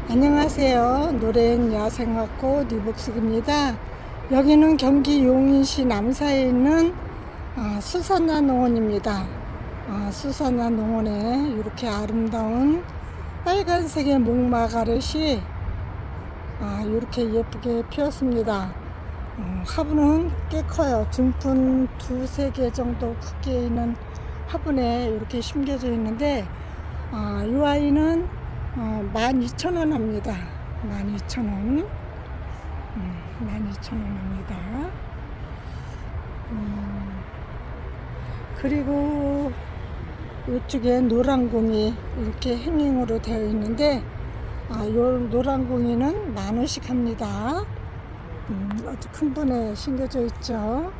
안녕하세요. 노래엔 야생화꽃 이복숙입니다. 여기는 경기 용인시 남사에 있는 수산화 농원입니다. 수산화 농원에 이렇게 아름다운 빨간색의 목마가렛이 이렇게 예쁘게 피었습니다. 화분은 꽤 커요. 중푼 2-3개 정도 크기에 있는 화분에 이렇게 심겨져 있는데 이 아이는 12,000원 합니다. 12,000원. 12,000원 합니다. 그리고 이쪽에 노란공이 이렇게 행잉으로 되어 있는데 요 노란공이는 10,000원씩 합니다. 아주 큰 분에 심겨져 있죠.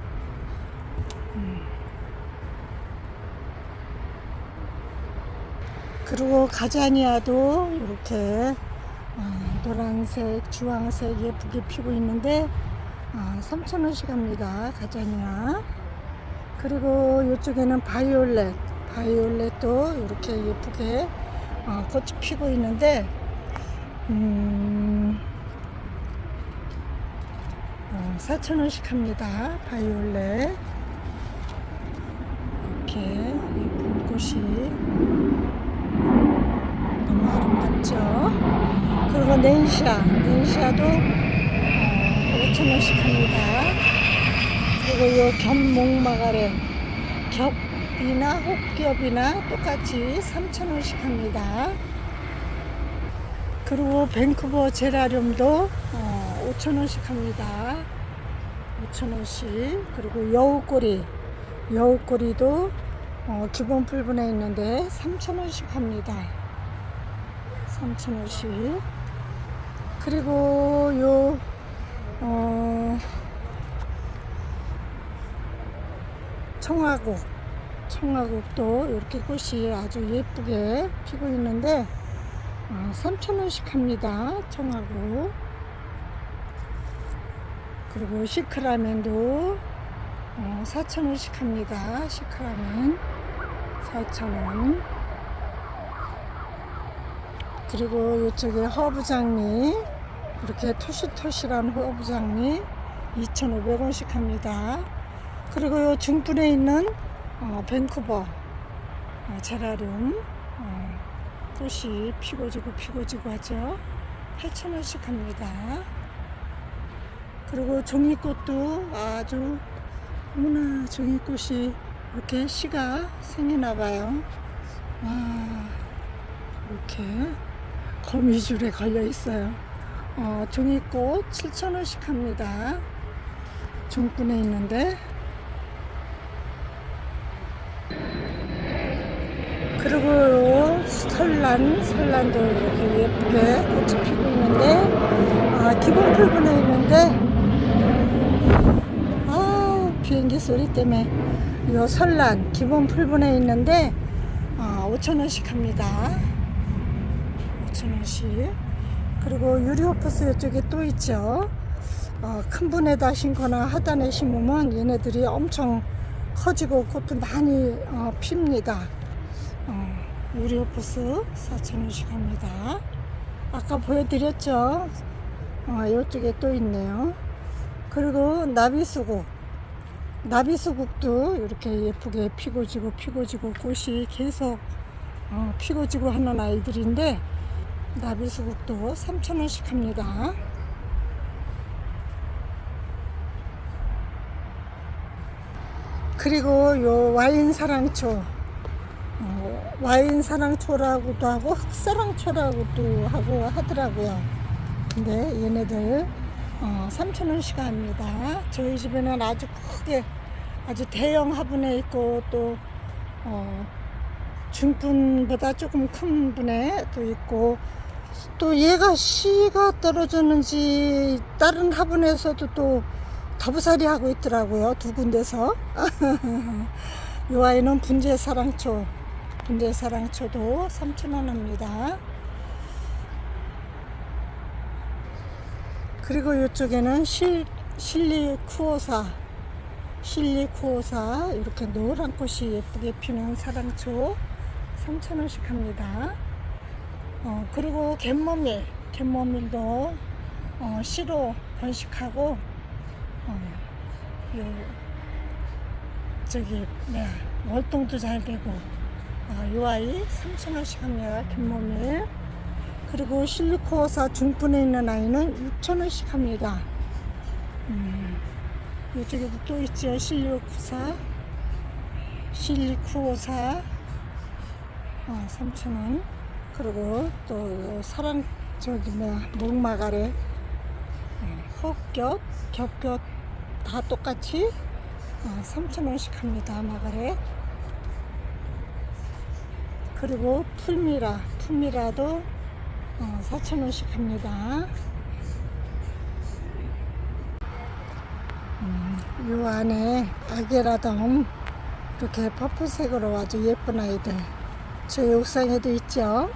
그리고 가자니아도 이렇게 노란색, 주황색 예쁘게 피고 있는데 3,000원씩 합니다. 가자니아. 그리고 이쪽에는 바이올렛도 이렇게 예쁘게 꽃이 피고 있는데 4,000원씩 합니다. 바이올렛. 이렇게 예쁜 꽃이 너무 아름답죠. 그리고 넨시아도 5,000원씩 합니다. 그리고 이 겹목마가렛, 겹이나 혹겹이나 똑같이 3,000원씩 합니다. 그리고 밴쿠버 제라늄도 5,000원씩 합니다. 5,000원씩. 그리고 여우꼬리도 기본 풀분에 있는데 3,000원씩 합니다. 3,000원씩. 그리고 요 청화국도 이렇게 꽃이 아주 예쁘게 피고 있는데 3,000원씩 합니다. 청화국. 그리고 시크라멘도 4,000원씩 합니다. 시크라멘 4,000원. 그리고 이쪽에 허브장미, 이렇게 토실토실한 허브장미 2,500원씩 합니다. 그리고 이 중분에 있는 밴쿠버 제라늄 꽃이 피고지고 하죠. 8,000원씩 합니다. 그리고 종이꽃도 아주 어머나 종이꽃이 이렇게 씨가 생기나봐요. 이렇게 거미줄에 걸려 있어요. 종이꽃 7,000원씩 합니다. 중분에 있는데. 그리고 설란도 이렇게 예쁘게 꽃이 피고 있는데 기본 풀분에 있는데 비행기 소리 때문에 이 설란 기본 풀분에 있는데 5,000원씩 합니다. 5,000원씩. 그리고 유리호프스 이쪽에 또 있죠. 큰 분에다 심거나 하단에 심으면 얘네들이 엄청 커지고 꽃도 많이 핍니다. 유리호프스 4,000원씩 합니다. 아까 보여드렸죠. 이쪽에 또 있네요. 그리고 나비수국도 이렇게 예쁘게 피고지고 꽃이 계속 피고지고 하는 아이들인데 나비수국도 3,000원씩 합니다. 그리고 요 와인사랑초라고도 하고 흑사랑초라고도 하고 하더라고요. 근데 얘네들 3,000원씩 합니다. 저희 집에는 아주 크게 아주 대형 화분에 있고 또 중분보다 조금 큰 분에 또 있고 또 얘가 씨가 떨어졌는지 다른 화분에서도 또 더부살이 하고 있더라고요. 2군데서. 이 아이는 분재사랑초도 3,000원 합니다. 그리고 이쪽에는 실리쿠오사 이렇게 노란 꽃이 예쁘게 피는 사랑초 3,000원씩 합니다. 그리고 갯머밀 갯모밀도 씨로 번식하고 요 저기 월동도 잘 되고 요 아이 3,000원씩 합니다. 갯모밀. 그리고 실리코사 중분에 있는 아이는 6,000원씩 합니다. 이쪽에도 또 있죠. 실리코사 3,000원. 그리고 또 사람 목마가래 헛겹 겹겹 다 똑같이 3,000원씩 합니다. 마가래. 그리고 풀미라도 4,000원씩 합니다. 요 안에 아게라돔 이렇게 퍼플색으로 아주 예쁜 아이들 저희 옥상에도 있죠.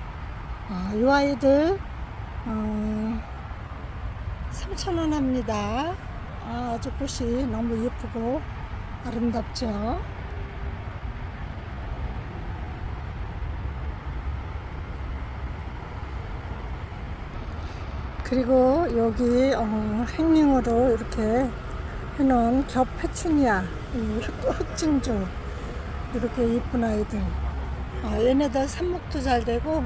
요 아이들 3,000원 합니다. 아주 꽃이 너무 예쁘고 아름답죠. 그리고 여기 행링으로 이렇게 해놓은 겹 페추니아 흑진주 이렇게 예쁜 아이들. 얘네들 삽목도 잘 되고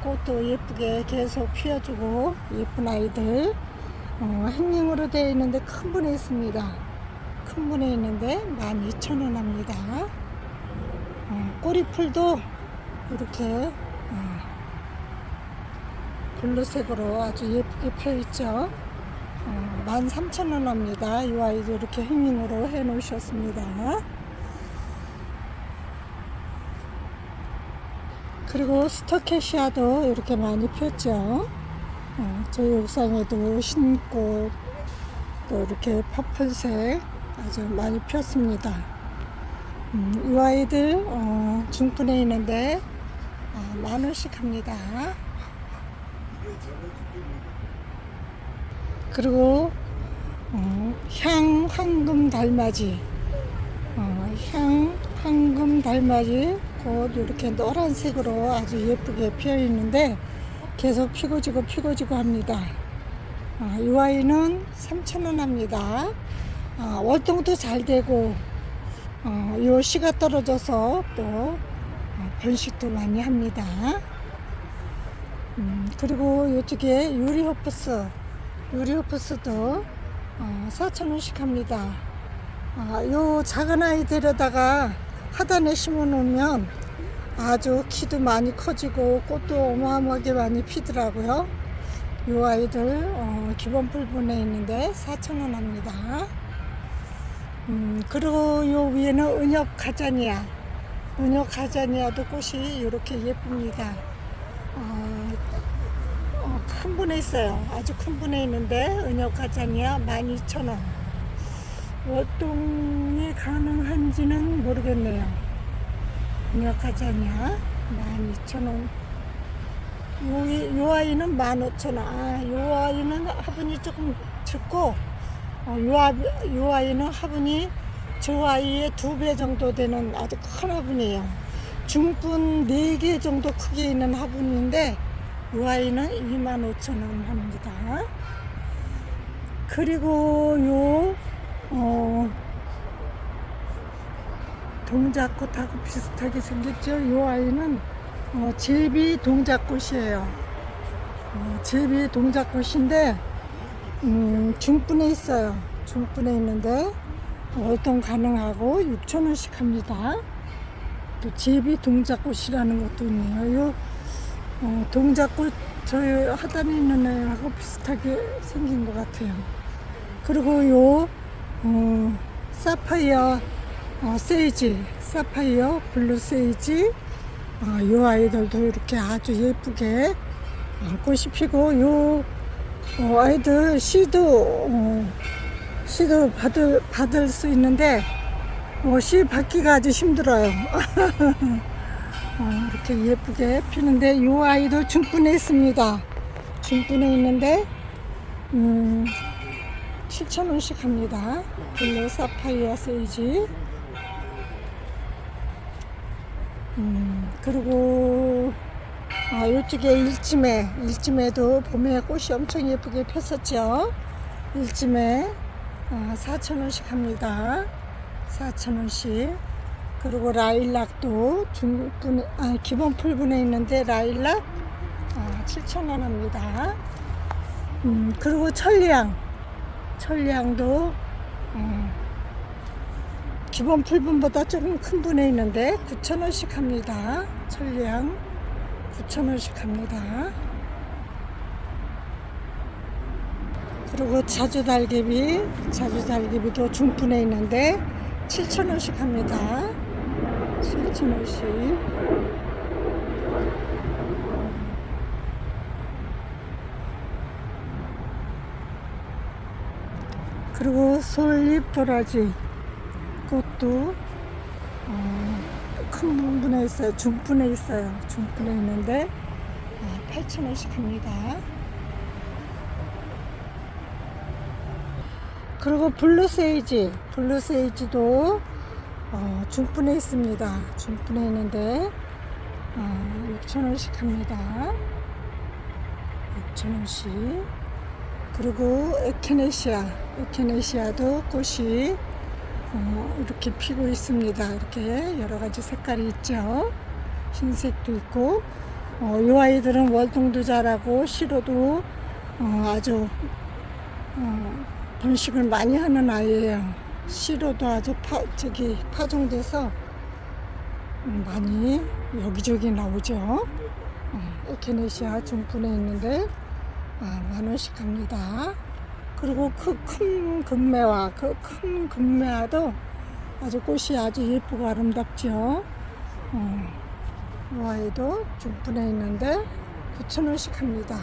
꽃도 예쁘게 계속 피워주고 예쁜 아이들. 행링으로 되어 있는데 큰 분에 있습니다. 큰 분에 있는데 12,000원 합니다. 꼬리풀도 이렇게 블루색으로 아주 예쁘게 펴있죠. 13,000원 합니다. 이 아이도 이렇게 행링으로 해 놓으셨습니다. 그리고 스토케시아도 이렇게 많이 폈죠. 저희 옥상에도 흰꽃 또 이렇게 퍼플색 아주 많이 폈습니다. 이 아이들 중분에 있는데 10,000원씩 합니다. 그리고 황금 달맞이 황금 달맞이 곧 이렇게 노란색으로 아주 예쁘게 피어 있는데 계속 피고 지고 합니다. 이 아이는 3,000원 합니다. 월동도 잘 되고 요 씨가 떨어져서 또 번식도 많이 합니다. 그리고 이쪽에 유리호프스도 4,000원씩 합니다. 요 작은 아이들에다가 하단에 심어 놓으면 아주 키도 많이 커지고 꽃도 어마어마하게 많이 피더라고요. 요 아이들 기본 풀분에 있는데 4,000원 합니다. 그리고 요 위에는 은혁 가자니아도 꽃이 이렇게 예쁩니다. 큰 분에 있어요. 아주 큰 분에 있는데 은혁 가자니아 12,000원. 월동이 가능한지는 모르겠네요. 은혁 가자니아 12,000원. 요 아이는 15,000원. 요 아이는 화분이 조금 적고 요 아이는 화분이 저 아이의 2배 정도 되는 아주 큰 화분이에요. 중분 4개 정도 크게 있는 화분인데 이 아이는 25,000원 합니다. 그리고 요 동작꽃하고 비슷하게 생겼죠. 이 아이는 제비 동작꽃이에요. 제비 동작꽃인데 중분에 있어요. 중분에 있는데 월동 가능하고 6,000원씩 합니다. 또 제비 동작꽃이라는 것도 있네요. 요 동작꽃 저희 하단에 있는 애하고 비슷하게 생긴 것 같아요. 그리고 요 사파이어 세이지, 사파이어 블루 세이지, 요 아이들도 이렇게 아주 예쁘게 꽃이 피고 요 아이들 씨도 받을 수 있는데 씨 받기가 아주 힘들어요. 이렇게 예쁘게 피는데 요 아이도 중분에 있습니다. 중분에 있는데 7,000원씩 합니다. 블루 사파이어 세이지. 그리고 이쪽에 일찜에도 봄에 꽃이 엄청 예쁘게 폈었죠. 일찜에 4,000원씩 합니다. 4,000원씩. 그리고 라일락도 기본 풀분에 있는데 라일락 7,000원 합니다. 그리고 천리향도 기본 풀분보다 조금 큰 분에 있는데 9,000원씩 합니다. 천리향 9,000원씩 합니다. 그리고 자주달개비도 중분에 있는데 7,000원씩 합니다. 7,000원씩. 그리고 솔잎 도라지 꽃도 큰 분에 있어요. 중분에 있어요. 중분에 있는데 8,000원씩 합니다. 그리고 블루세이지도 중분에 있습니다. 중분에 있는데 6,000원씩 합니다. 6,000원씩. 그리고 에케네시아도 꽃이 이렇게 피고 있습니다. 이렇게 여러 가지 색깔이 있죠. 흰색도 있고, 이 아이들은 월동도 잘하고 시로도 아주 번식을 많이 하는 아이예요. 시로도 아주 파종돼서 많이 여기저기 나오죠. 에케네시아 중분에 있는데 10,000원씩 합니다. 그리고 큰 금매화도 아주 꽃이 아주 예쁘고 아름답죠. 이 아이도 중분에 있는데 9,000원씩 합니다.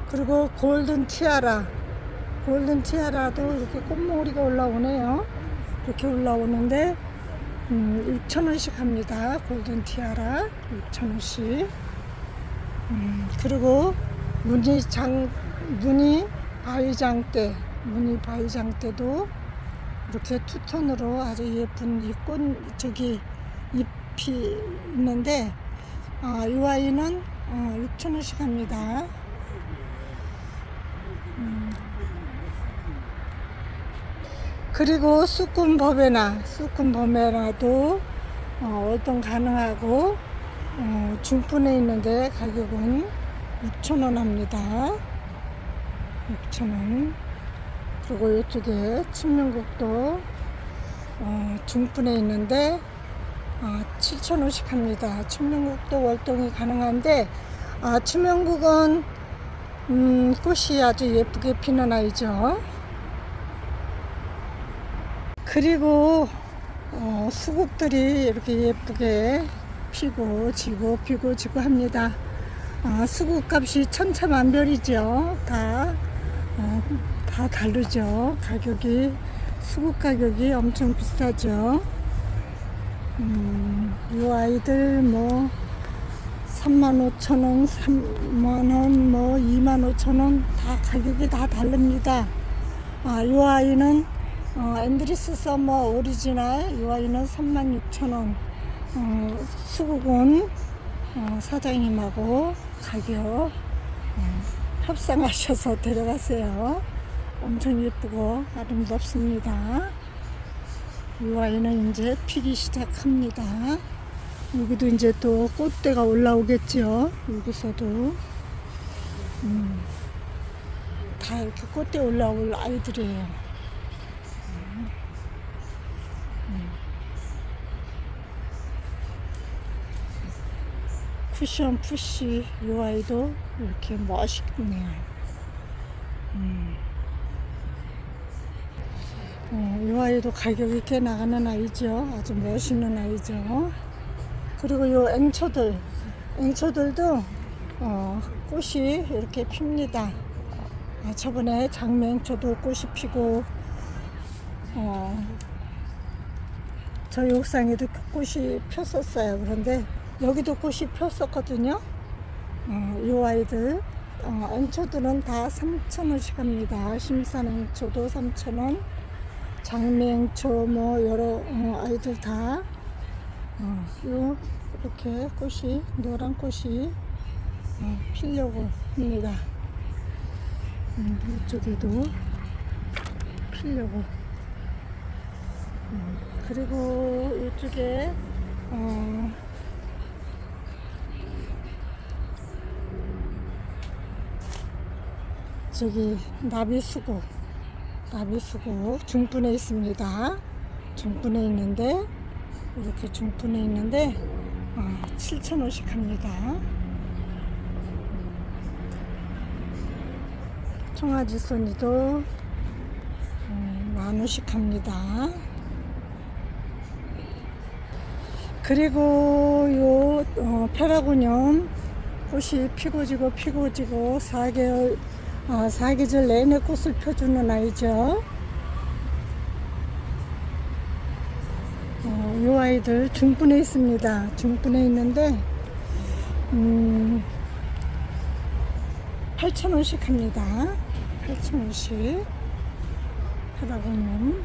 그리고 골든 티아라도 이렇게 꽃몽우리가 올라오네요. 이렇게 올라오는데 6,000원씩 합니다. 골든 티아라 6,000원씩. 그리고 무늬 바위장대도 이렇게 투톤으로 아주 예쁜 잎이 있는데 이 아이는 6,000원씩 합니다. 그리고 수꾼 버베나도 월동 가능하고 중분에 있는데 가격은 6,000원 합니다. 6,000원. 그리고 이쪽에 침명국도 중분에 있는데 7,000원씩 합니다. 침명국도 월동이 가능한데 침명국은 꽃이 아주 예쁘게 피는 아이죠. 그리고 수국들이 이렇게 예쁘게 피고 지고 합니다. 수국값이 천차만별이죠. 다 다르죠. 수국 가격이 엄청 비싸죠. 이 아이들 35,000원, 3만원, 25,000원 다 가격이 다 다릅니다. 이 아이는 앤드리스 서머 오리지널, 이 아이는 36,000원. 수국은 사장님하고 가격 협상하셔서 데려가세요. 엄청 예쁘고 아름답습니다. 이 아이는 이제 피기 시작합니다. 여기도 이제 또 꽃대가 올라오겠죠. 여기서도 다 이렇게 꽃대 올라올 아이들이에요. 쿠션 푸시 이 아이도 이렇게 멋있네요. 이 아이도 가격이 꽤 나가는 아이죠. 아주 멋있는 아이죠. 그리고 이 앵초들도 꽃이 이렇게 핍니다. 저번에 장미앵초도 꽃이 피고 저희 옥상에도 꽃이 폈었어요. 그런데 여기도 꽃이 폈었거든요. 이 아이들 앵초들은 다 3,000원씩 합니다. 심산 앵초도 3,000원, 장미 앵초 여러 아이들 다 이렇게 꽃이 노란 꽃이 피려고 합니다. 이쪽에도 피려고. 그리고 이쪽에 저기 나비수국 중분에 있습니다. 중분에 있는데 이렇게 중분에 있는데 7,000원씩 합니다. 청아지손이도 10,000원씩 합니다. 그리고 요 페라고늄 꽃이 피고 지고 사계절 내내 꽃을 펴주는 아이죠. 요 아이들 중분에 있습니다. 중분에 있는데 8,000원씩 합니다. 8,000원씩 페라고늄.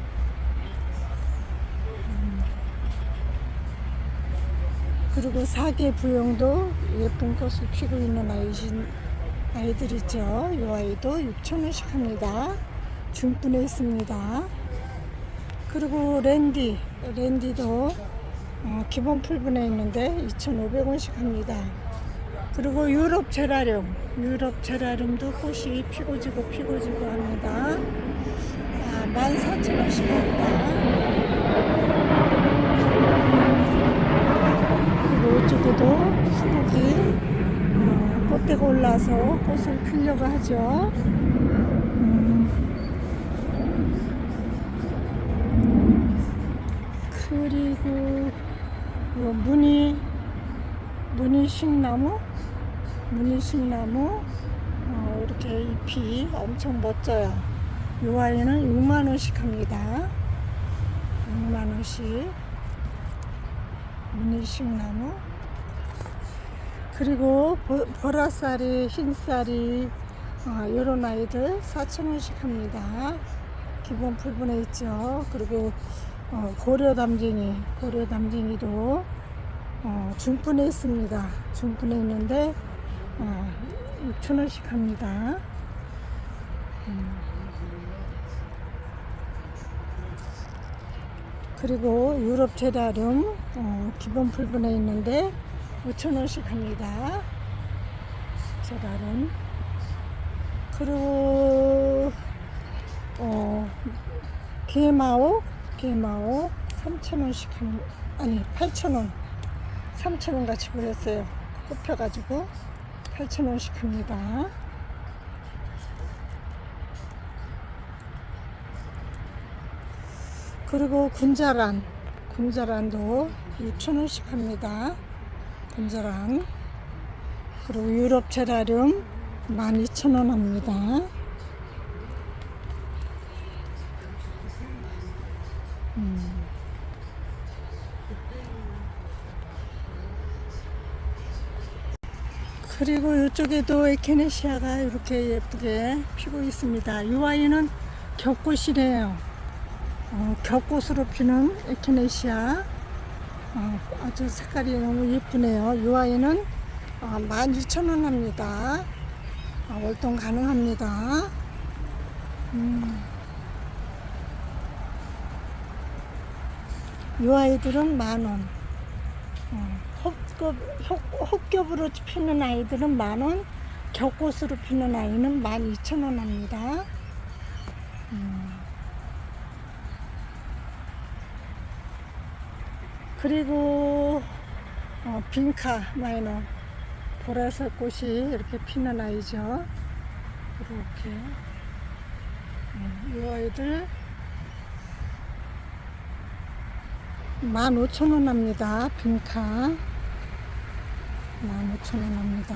그리고 사계 부용도 예쁜 꽃을 피고 있는 아이들이죠. 이 아이도 6,000원씩 합니다. 중분에 있습니다. 그리고 랜디도 기본 풀분에 있는데 2,500원씩 합니다. 그리고 유럽 제라늄도 꽃이 피고 지고 합니다. 14,000원씩 합니다. 그리고 이쪽에도 수국이 꽃대가 올라서 꽃을 피려고 하죠. 그리고 무늬식나무 이렇게 잎이 엄청 멋져요. 이 아이는 6,000원씩 합니다. 6,000원씩 무늬식나무. 그리고 보라쌀이, 흰쌀이 이런 아이들 4,000원씩 합니다. 기본 풀분에 있죠. 그리고 고려담쟁이도 중분에 있습니다. 중분에 있는데 6,000원씩 합니다. 그리고 유럽 제라늄 기본 풀분에 있는데 5,000원씩 합니다. 제라늄. 그리고 게마오 3,000원씩 아니 8,000원 3,000원 같이 보였어요. 꼽혀가지고 8,000원씩 합니다. 그리고 군자란도 6,000원씩 합니다. 군자란. 그리고 유럽 제라늄 12,000원 합니다. 그리고 이쪽에도 에케네시아가 이렇게 예쁘게 피고 있습니다. 이 아이는 겹꽃이래요. 겹꽃으로 피는 에케네시아. 아주 색깔이 너무 예쁘네요. 이 아이는 12,000원 합니다. 월동 가능합니다. 이 아이들은 10,000원. 헛겹으로 피는 아이들은 10,000원, 겹꽃으로 피는 아이는 12,000원 합니다. 그리고 빈카 마이너 보라색 꽃이 이렇게 피는 아이죠. 이렇게 이 아이들 15,000원 합니다. 빈카 15,000원 합니다.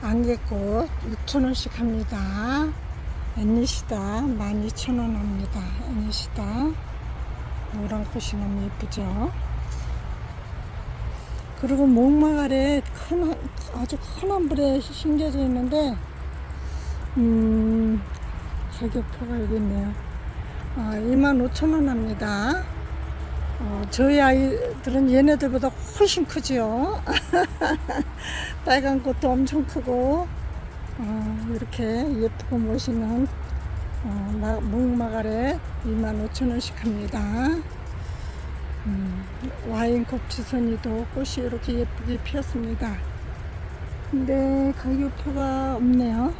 안개꽃 6,000원씩 합니다. 애니시다 12,000원 합니다. 애니시다 노란 꽃이 너무 예쁘죠. 그리고 목막 아래 아주 큰 한 불에 심겨져 있는데, 가격표가 여기 있네요. 25,000원 합니다. 저희 아이들은 얘네들보다 훨씬 크지요. 빨간 꽃도 엄청 크고, 이렇게 예쁘고 멋있는 목막 아래 25,000원씩 합니다. 와인컵 지선이도 꽃이 이렇게 예쁘게 피었습니다. 근데 가격표가 없네요.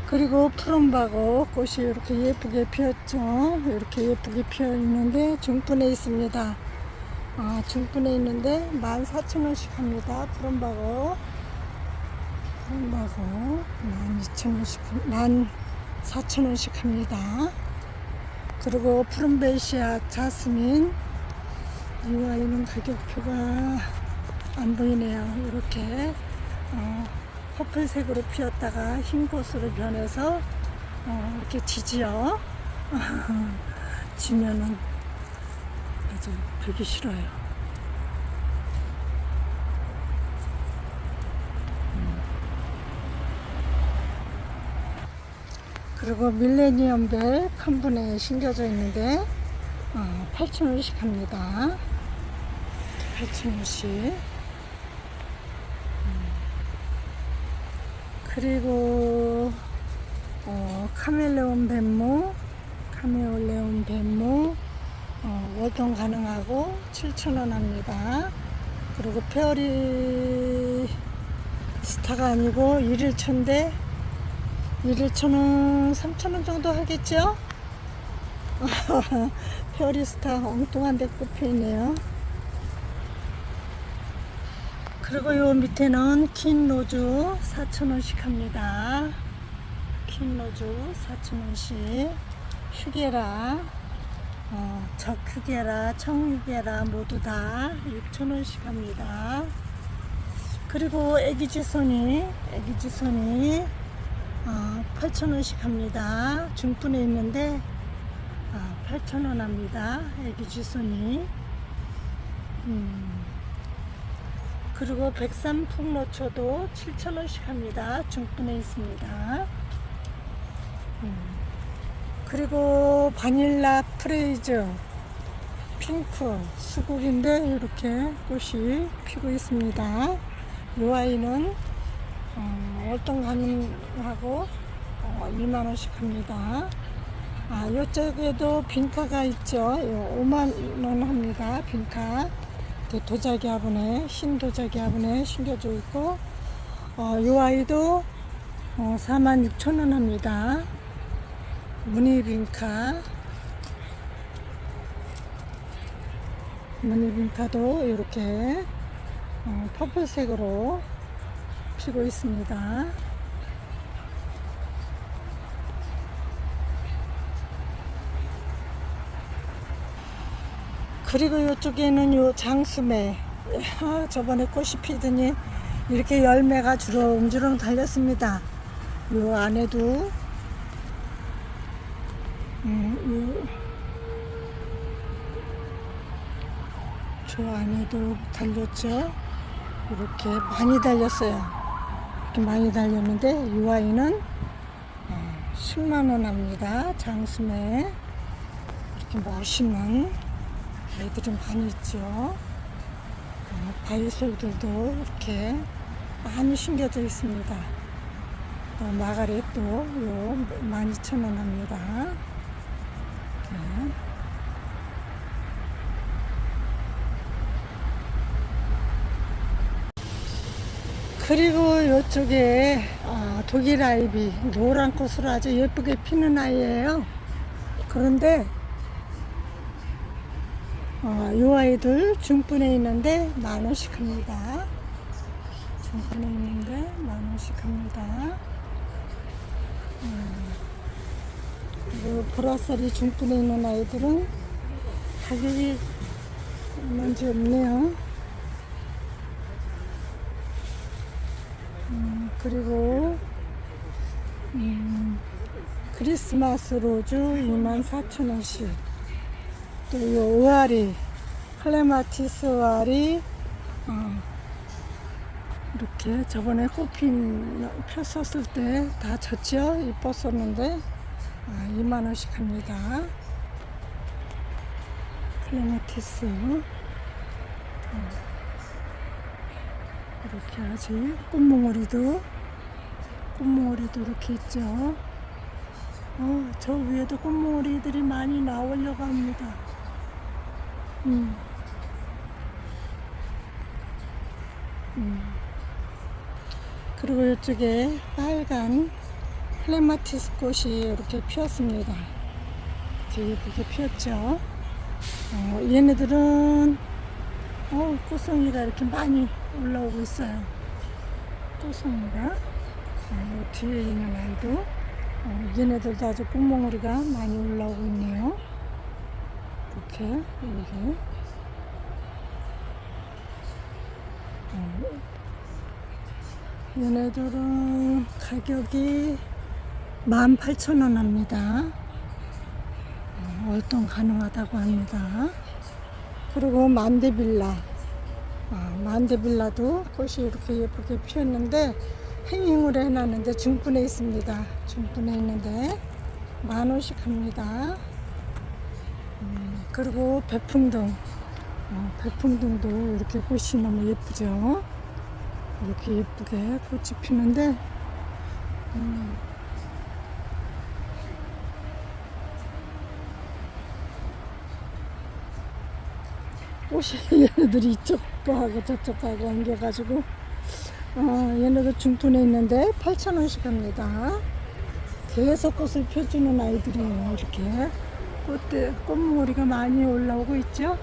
그리고 푸른박어 꽃이 이렇게 예쁘게 피었죠. 이렇게 예쁘게 피어 있는데 중분에 있습니다. 중분에 있는데 14,000원씩 합니다. 푸른박어 14,000원씩 합니다. 그리고 푸른베이시아 자스민, 이 아이는 가격표가 안 보이네요. 이렇게 퍼플색으로 피었다가 흰 꽃으로 변해서 이렇게 지지요. 지면은 아주 보기 싫어요. 그리고 밀레니엄벨 큰 분에 심겨져 있는데 8,000원씩 합니다. 8,000원씩. 그리고 카멜레온 뱀무 월동 가능하고 7,000원 합니다. 그리고 페어리 스타가 아니고 1일초인데 1일초는 3,000원 정도 하겠죠? 페어리스타 엉뚱한 데 꼽혀있네요. 그리고 요 밑에는 퀸로즈 4,000원씩 합니다. 퀸로즈 4,000원씩. 휴게라, 적휴게라, 청휴게라 모두 다 6,000원씩 합니다. 그리고 애기지손이 8,000원씩 합니다. 중분에 있는데 8,000원 합니다. 애기지손이. 그리고 백삼풍로초도 7,000원씩 합니다. 중분에 있습니다. 그리고 바닐라 프레이즈 핑크 수국인데 이렇게 꽃이 피고 있습니다. 이 아이는 월동 가능하고 2만원씩 합니다. 이쪽에도 빈카가 있죠. 5만원 합니다. 빈카 도자기 화분에, 흰 도자기 화분에 심겨져 있고, 이 아이도 46,000원 합니다. 무늬빈카도 이렇게 퍼플색으로 피고 있습니다. 그리고 이쪽에는 요 장수매, 저번에 꽃이 피더니 이렇게 열매가 주렁주렁 달렸습니다. 요 안에도 저 안에도 달렸죠. 이렇게 많이 달렸어요. 이렇게 많이 달렸는데 이 아이는 10만원 합니다. 장수매. 이렇게 멋있는 아이들이 많이 있죠. 바이솔들도 이렇게 많이 심겨져 있습니다. 마가렛도 요 12,000원 합니다. 네. 그리고 이쪽에 독일 아이비 노란 꽃으로 아주 예쁘게 피는 아이예요. 그런데 이 아이들 중분에 있는데 10,000원씩 합니다. 중분에 있는데 10,000원씩 합니다. 그리고 보라살이 중분에 있는 아이들은 가격이 얼마인지 없네요. 그리고 크리스마스 로즈 24,000원씩. 또 이 의아리 클레마티스 알이 이렇게 저번에 폈었을 때 다 졌죠. 이뻤었는데 2만원씩 합니다. 클레마티스 이렇게 아직 꽃몽오리도 이렇게 있죠. 저 위에도 꽃몽오리들이 많이 나오려고 합니다. 그리고 이쪽에 빨간 클레마티스 꽃이 이렇게 피었습니다. 이렇게 예쁘게 피었죠. 얘네들은 꽃송이가 이렇게 많이 올라오고 있어요. 꽃송이가 뒤에 있는 아이도 얘네들도 아주 꽃몽오리가 많이 올라오고 있네요. 이렇게 얘네들은 가격이 18,000원 합니다. 월동 가능하다고 합니다. 그리고 만데빌라 만데빌라도 꽃이 이렇게 예쁘게 피었는데 행잉으로 해놨는데 중분에 있습니다. 중분에 있는데 10,000원씩 합니다. 그리고 배풍등 배풍등도 이렇게 꽃이 너무 예쁘죠. 이렇게 예쁘게 꽃이 피는데 꽃이 얘네들이 이쪽도 하고 저쪽도 하고 옮겨가지고 얘네도 중분에 있는데 8,000원씩 합니다. 계속 꽃을 펴주는 아이들이에요. 이렇게 꽃몽오리가 많이 올라오고 있죠.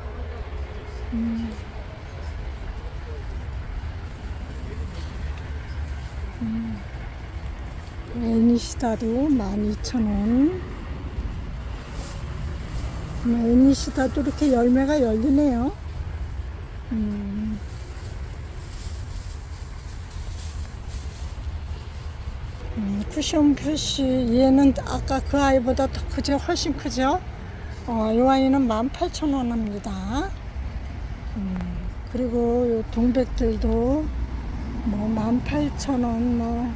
애니시다도 12,000원. 애니시다도 이렇게 열매가 열리네요. 쿠션 푸시 얘는 아까 그 아이보다 더 크죠? 훨씬 크죠? 이 아이는 18,000원 합니다. 그리고 요 동백들도 18,000원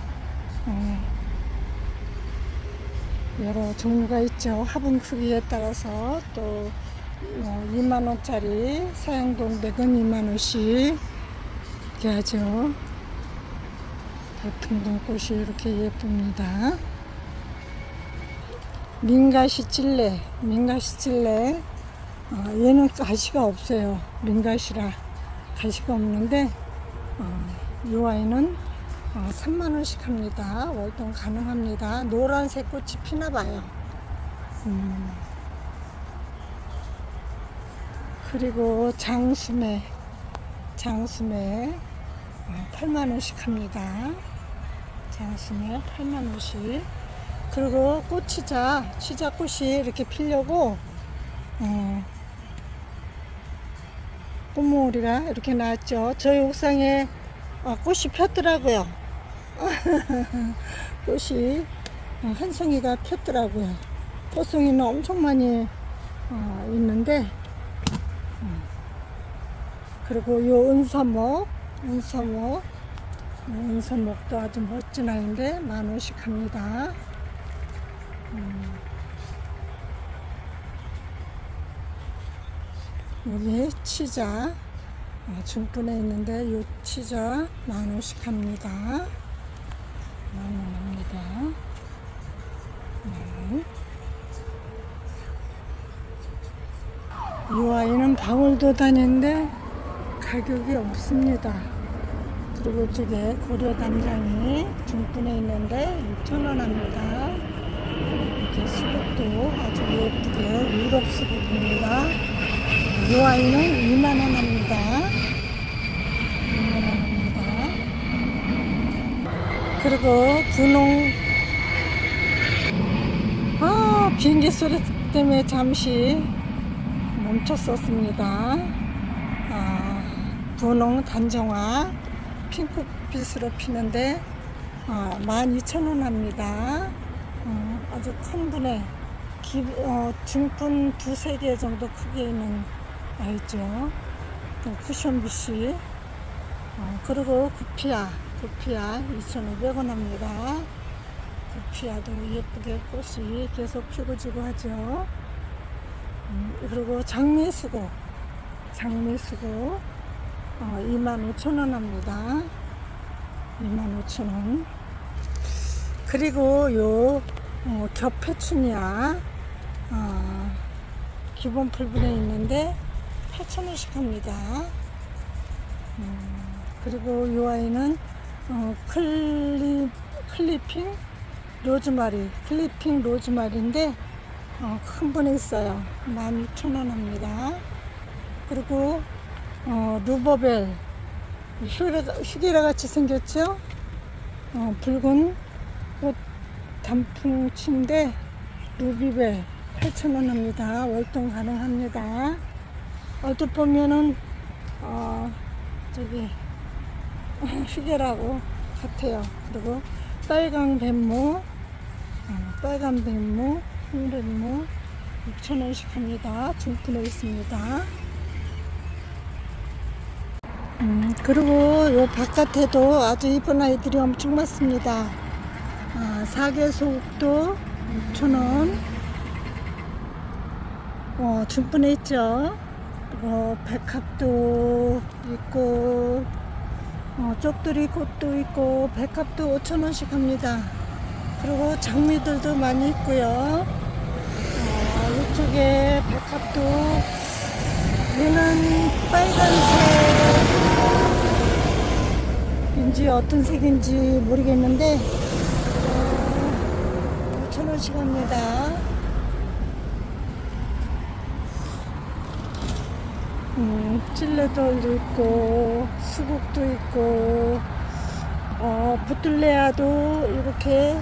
여러 종류가 있죠. 화분 크기에 따라서 또 2만원짜리 사양 동백은 2만원씩 이렇게 하죠. 배풍등 꽃이 이렇게 예쁩니다. 민가시찔레 얘는 가시가 없어요. 민가시라 가시가 없는데 이 아이는 3만원씩 합니다. 월동 가능합니다. 노란색 꽃이 피나봐요. 그리고 장수매 8만원씩 합니다. 장수매 8만원씩. 그리고 치자꽃이 이렇게 피려고 꽃몽오리가 이렇게 나왔죠. 저희 옥상에 꽃이 폈더라고요. 꽃이 한 송이가 폈더라고요. 꽃송이는 엄청 많이 있는데 그리고 요 은서목도 아주 멋진 아이인데 10,000원씩 합니다. 여기 치자 중분에 있는데 요 치자 10,000원씩 합니다. 10,000원 합니다. 이 아이는 방울도 다니는데 가격이 없습니다. 그리고 이쪽에 고려담장이 중분에 있는데 6,000원 합니다. 이렇게 수국도 아주 예쁘게 유럽 수국입니다. 이 아이는 2만원 합니다. 2만원 합니다. 그리고 분홍 비행기 소리 때문에 잠시 멈췄었습니다. 분홍 단정화 핑크빛으로 피는데 12,000원 합니다. 아주 큰 분에 중분 2-3개 정도 크게 있는 알죠? 또 쿠션비시. 그리고 구피아 2,500원 합니다. 구피아도 예쁘게 꽃이 계속 피고 지고 하죠. 그리고 장미수고 25,000원 합니다. 25,000원. 그리고 요 겹페추니아 기본 풀분에 있는데 8,000원씩 합니다. 그리고 요 아이는 클리핑 로즈마리인데 큰 분에 있어요. 16,000원 합니다. 그리고 루버벨 휴게라 같이 생겼죠? 붉은 꽃 단풍치인데 루비벨 8,000원 합니다. 월동 가능합니다. 얼핏 보면은 저기 휴게라고 같아요. 그리고 빨간 뱀무, 홍뱀무 6,000원씩 합니다. 중분에 있습니다. 그리고 요 바깥에도 아주 이쁜 아이들이 엄청 많습니다. 사계소옥도 6,000원. 중분에 있죠. 백합도 있고, 쪽두리 꽃도 있고, 백합도 5,000원씩 합니다. 그리고 장미들도 많이 있고요. 이쪽에 백합도, 얘는 빨간색인지 어떤 색인지 모르겠는데, 5,000원씩 합니다. 찔레돌도 있고 수국도 있고 부틀레아도 이렇게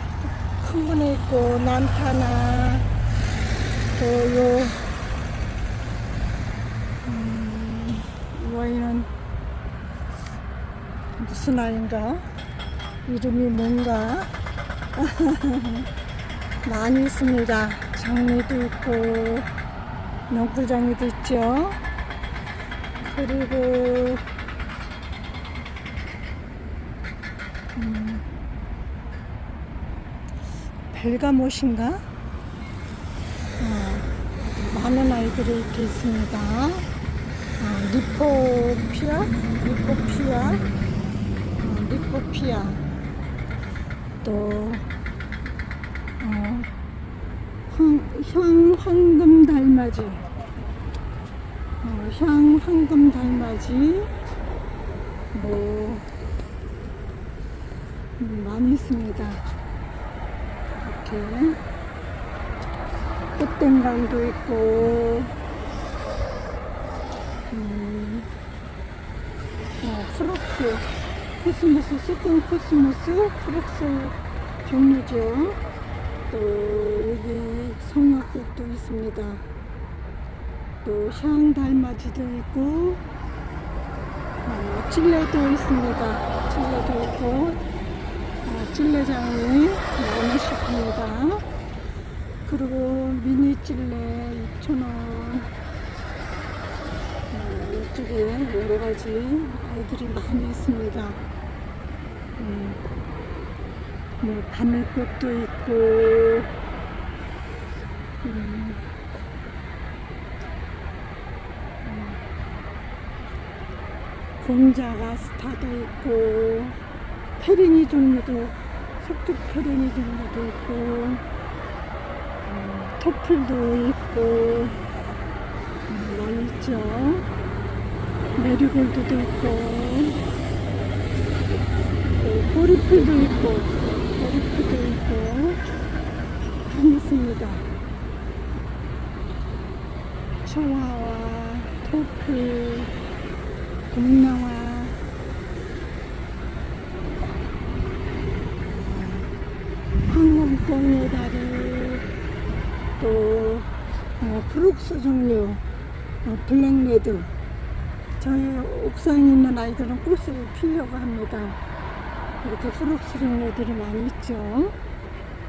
큰 분에 있고 난타나 또 요 이 아이는 무슨 아이인가 이름이 뭔가 많이 있습니다. 장미도 있고 넝쿨장미도 있죠. 그리고 벨가못인가? 많은 아이들이 이렇게 있습니다. 리포피아 또 황금 달맞이 많이 있습니다. 이렇게 꽃댕강도 있고 프록스 코스모스 수분 코스모스 프록스 종류죠. 또 여기 송화꽃도 있습니다. 또 향달맞이도 있고 찔레도 있습니다. 찔레도 있고 찔레장이 만원씩 합니다. 그리고 미니 찔레 6,000원. 이쪽에 여러가지 아이들이 많이 있습니다. 바늘꽃도 있고 공자가스타도 있고 페리니 종류도 속tuk 페리니 종류도 있고 토플도 있고 많이 있죠. 메리골드도 있고 보리풀도 있고 많이 있습니다. 청화와 토플 공나와 황금꽃 다리 또 프룩스 종류 블랙레드 저희 옥상에 있는 아이들은 꽃을 피려고 합니다. 이렇게 프룩스 종류들이 많이 있죠.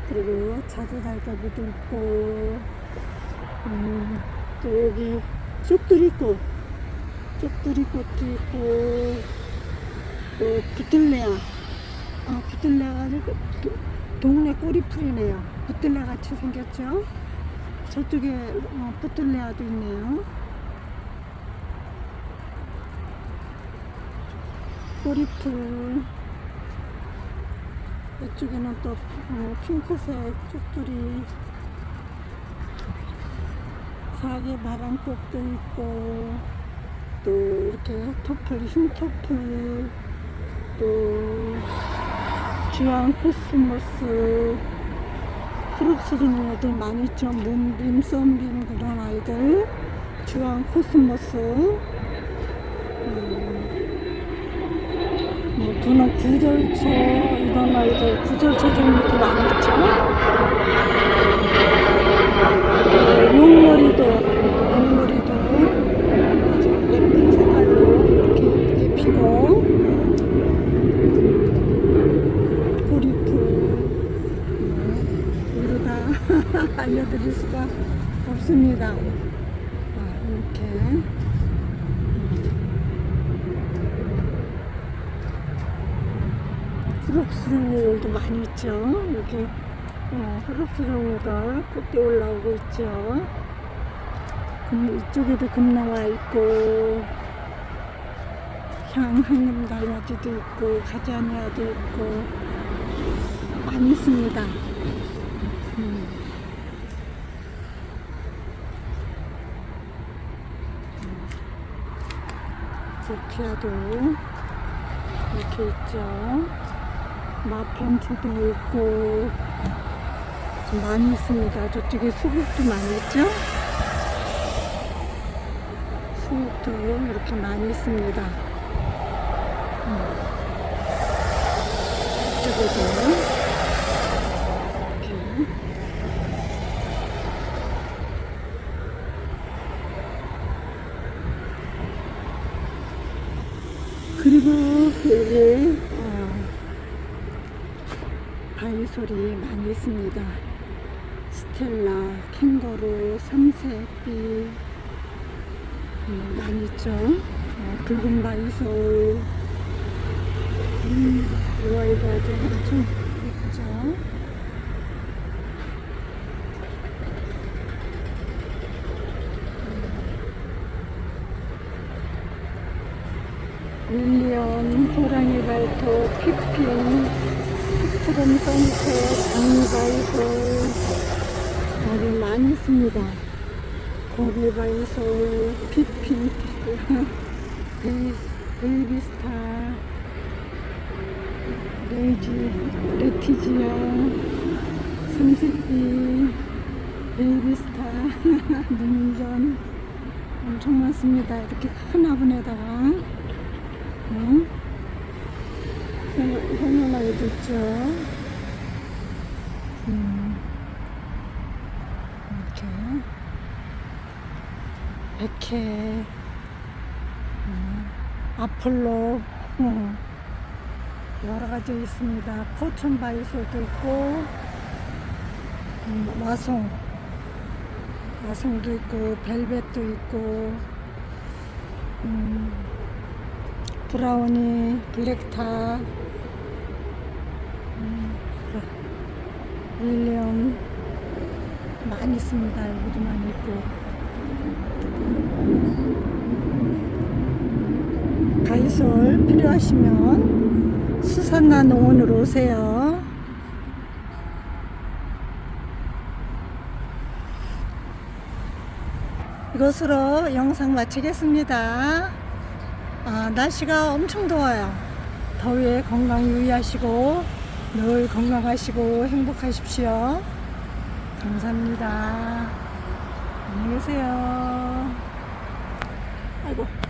그리고 자두달가비도 있고 또 여기 쪽두리꽃 쪽두리꽃도 있고, 또 붙들레아. 붙들레아가 동네 꼬리풀이네요. 붙들레 같이 생겼죠? 저쪽에 붙들레아도 있네요. 꼬리풀. 이쪽에는 또 핑크색 쪽두리, 사계 바람꽃도 있고, 또 이렇게 토플, 흰토플, 또 주황 코스모스, 프룩스 주는 애들 많이 있죠. 문빔, 썬빔 그런 아이들, 주황 코스모스, 분홍 구절초 이런 아이들, 구절초 종류도 많이 있죠. 용머리도 아주 예쁜 색깔로 이렇게 예쁘게 피고, 꼬리풀 이거 다 알려드릴 수가 없습니다. 이렇게 프룩스 종류들도 많이 있죠. 이렇게 프룩스 종류들 꽃이 올라오고 있죠. 이쪽에도 금나와 있고, 향님 달맞이도 있고, 가자니아도 있고 많이 있습니다. 제피아도 이렇게 있죠. 마편트도 있고 좀 많이 있습니다. 저쪽에 수국도 많이 있죠. 수국도 이렇게 많이 있습니다. 이쪽에도 이렇게. 그리고 여기 바이솔이 많이 있습니다. 스텔라, 캥거루, 삼색비 많이 있죠. 붉은 바이솔, 이 아이가 좀 예쁘죠. 윌리엄, 호랑이 발톱, 피핀, 푸른 선셋, 장미바이솔 아주 많이 있습니다. 고리바이솔, 피핀, 베이비스타, 레티지아, 삼색비, 베이비스타, 눈전 엄청 많습니다. 이렇게 큰 화분에다가 현연아이도 있죠. 이렇게 백회, 아폴로 여러 가지 있습니다. 포천 바이솔도 있고, 와송도 있고, 벨벳도 있고, 브라우니, 블랙타, 윌리엄 많이 있습니다. 여기도 많이 있고. 바이솔 필요하시면 수산나 농원으로 오세요. 이것으로 영상 마치겠습니다. 날씨가 엄청 더워요. 더위에 건강 유의하시고 늘 건강하시고 행복하십시오. 감사합니다. 안녕히 계세요. 아이고.